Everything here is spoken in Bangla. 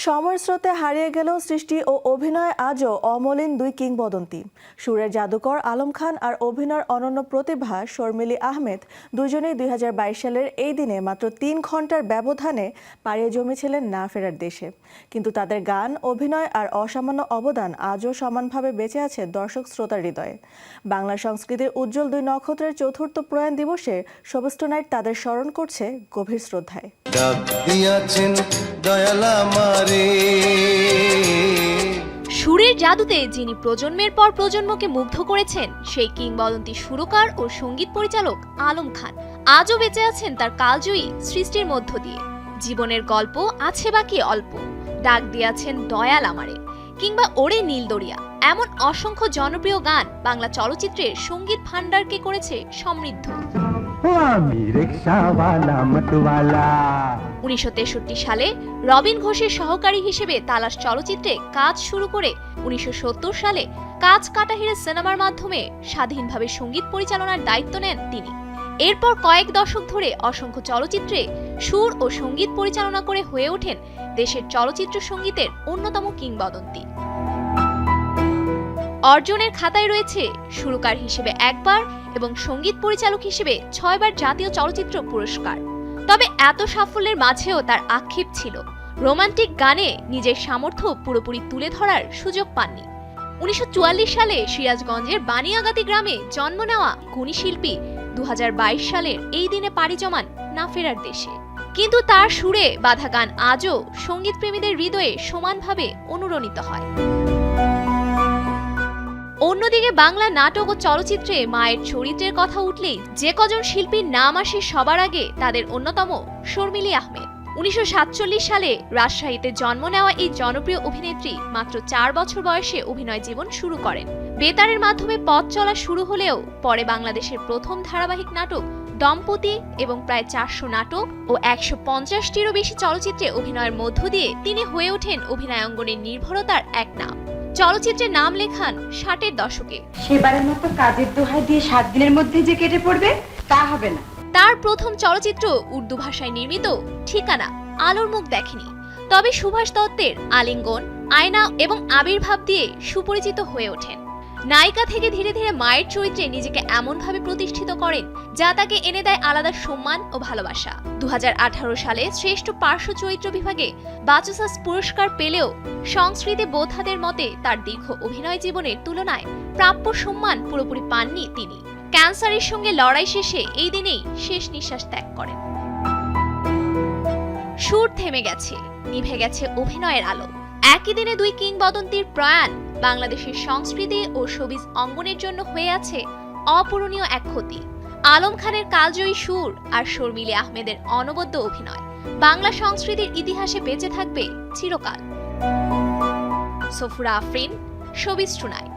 সময়ের স্রোতে হারিয়ে গেলেও সৃষ্টি ও অভিনয় আজও অমলিন দুই কিংবদন্তি। সুরের জাদুকর আলম খান আর অভিনয়ের অনন্য প্রতিভা শর্মিলী আহমেদ দুজনেই 2022 সালের এই দিনে মাত্র 3 ঘন্টার ব্যবধানে পাড়িয়ে জমেছিলেন না ফেরার দেশে। কিন্তু তাদের গান, অভিনয় আর অসামান্য অবদান আজও সমানভাবে বেঁচে আছে দর্শক শ্রোতার হৃদয়ে। বাংলা সংস্কৃতির উজ্জ্বল দুই নক্ষত্রের চতুর্থ প্রয়াণ দিবসে শোবিজ টুনাইট তাদের স্মরণ করছে গভীর শ্রদ্ধায়। সুরের জাদুতে যিনি প্রজন্মের পর প্রজন্মকে মুগ্ধ করেছেন সেই কিংবদন্তি সুরকার ও সঙ্গীত পরিচালক আলম খান আজও বেঁচে আছেন তার কালজয়ী সৃষ্টির মধ্য দিয়ে। জীবনের গল্প আছে বাকি অল্প, ডাক দিয়াছেন দয়াল আমারে কিংবা ওরে নীল দরিয়া, এমন অসংখ্য জনপ্রিয় গান বাংলা চলচ্চিত্রের সঙ্গীত ভান্ডারকে করেছে সমৃদ্ধ। 1963 সালে রবিন ঘোষের সহকারী হিসেবে তালাশ চলচ্চিত্রে কাজ শুরু করে 1970 সালে কাজ কাটা হিরে সিনেমার মাধ্যমে স্বাধীনভাবে সঙ্গীত পরিচালনার দায়িত্ব নেন তিনি। এরপর কয়েক দশক ধরে অসংখ্য চলচ্চিত্রে সুর ও সঙ্গীত পরিচালনা করে হয়ে ওঠেন দেশের চলচ্চিত্র সঙ্গীতের অন্যতম কিংবদন্তি। অর্জনের খাতায় রয়েছে সুরকার হিসেবে একবার এবং সঙ্গীত পরিচালক হিসেবে 6 বার জাতীয় চলচ্চিত্র পুরস্কার। তবে এত সাফল্যের মাঝেও তার আক্ষেপ ছিল, রোমান্টিক গানে নিজের সামর্থ্য পুরোপুরি তুলে ধরার সুযোগ পাননি। 1944 সালে সিরাজগঞ্জের বানিয়াগাতি গ্রামে জন্ম নেওয়া গুণী শিল্পী 2022 সালের এই দিনে পাড়ি জমান না ফেরার দেশে। কিন্তু তার সুরে বাঁধা গান আজও সঙ্গীত প্রেমীদের হৃদয়ে সমানভাবে অনুরণিত হয়। অন্যদিকে বাংলা নাটক ও চলচ্চিত্রে মায়ের চরিত্রের কথা উঠলেই যে কজন শিল্পীর নাম আসে সবার আগে তাদের অন্যতম শর্মিলী আহমেদ। 1947 সালে রাজশাহীতে জন্ম নেওয়া এই জনপ্রিয় অভিনেত্রী মাত্র 4 বছর বয়সে অভিনয় জীবন শুরু করেন। বেতারের মাধ্যমে পথ চলা শুরু হলেও পরে বাংলাদেশের প্রথম ধারাবাহিক নাটক দম্পতি এবং প্রায় 400 নাটক ও 150টিরও বেশি চলচ্চিত্রে অভিনয়ের মধ্য দিয়ে তিনি হয়ে ওঠেন অভিনয়াঙ্গনের নির্ভরতার এক নাম। চলচ্চিত্রে নাম লেখান 60-এর দশকে। সেবারের মতো কাজের দোহাই দিয়ে 7 দিনের মধ্যে যে কেটে পড়বে তা হবে না। তার প্রথম চলচ্চিত্র উর্দু ভাষায় নির্মিত ঠিকানা আলোর মুখ দেখেনি, তবে সুভাষ দত্তের আলিঙ্গন, আয়না এবং আবির্ভাব দিয়ে সুপরিচিত হয়ে ওঠেন। নায়িকা থেকে ধীরে ধীরে মায়ের চরিত্রে নিজেকে এমনভাবে প্রতিষ্ঠিত করেন যা তাকে এনে দেয় আলাদা সম্মান ও ভালোবাসা। 2018 সালে শ্রেষ্ঠ পার্শ্ব চরিত্র বিভাগে বাচসাস পুরস্কার পেলেও সংস্কৃতি বোদ্ধাদের মতে তার দীর্ঘ অভিনয় জীবনের তুলনায় প্রাপ্য সম্মান পুরোপুরি পাননি তিনি। ক্যান্সারের সঙ্গে লড়াই শেষে এই দিনেই শেষ নিঃশ্বাস ত্যাগ করেন। সুর থেমে গেছে, নিভে গেছে অভিনয়ের আলো। একই দিনে দুই কিংবদন্তির প্রয়াণ বাংলাদেশের সংস্কৃতি ও শোবিজ অঙ্গনের জন্য হয়ে আছে অপূরণীয় এক ক্ষতি। আলম খানের কালজয়ী সুর আর শর্মিলী আহমেদের অনবদ্য অভিনয় বাংলা সংস্কৃতির ইতিহাসে বেঁচে থাকবে চিরকাল। Safura Afrin, showbiz tonight.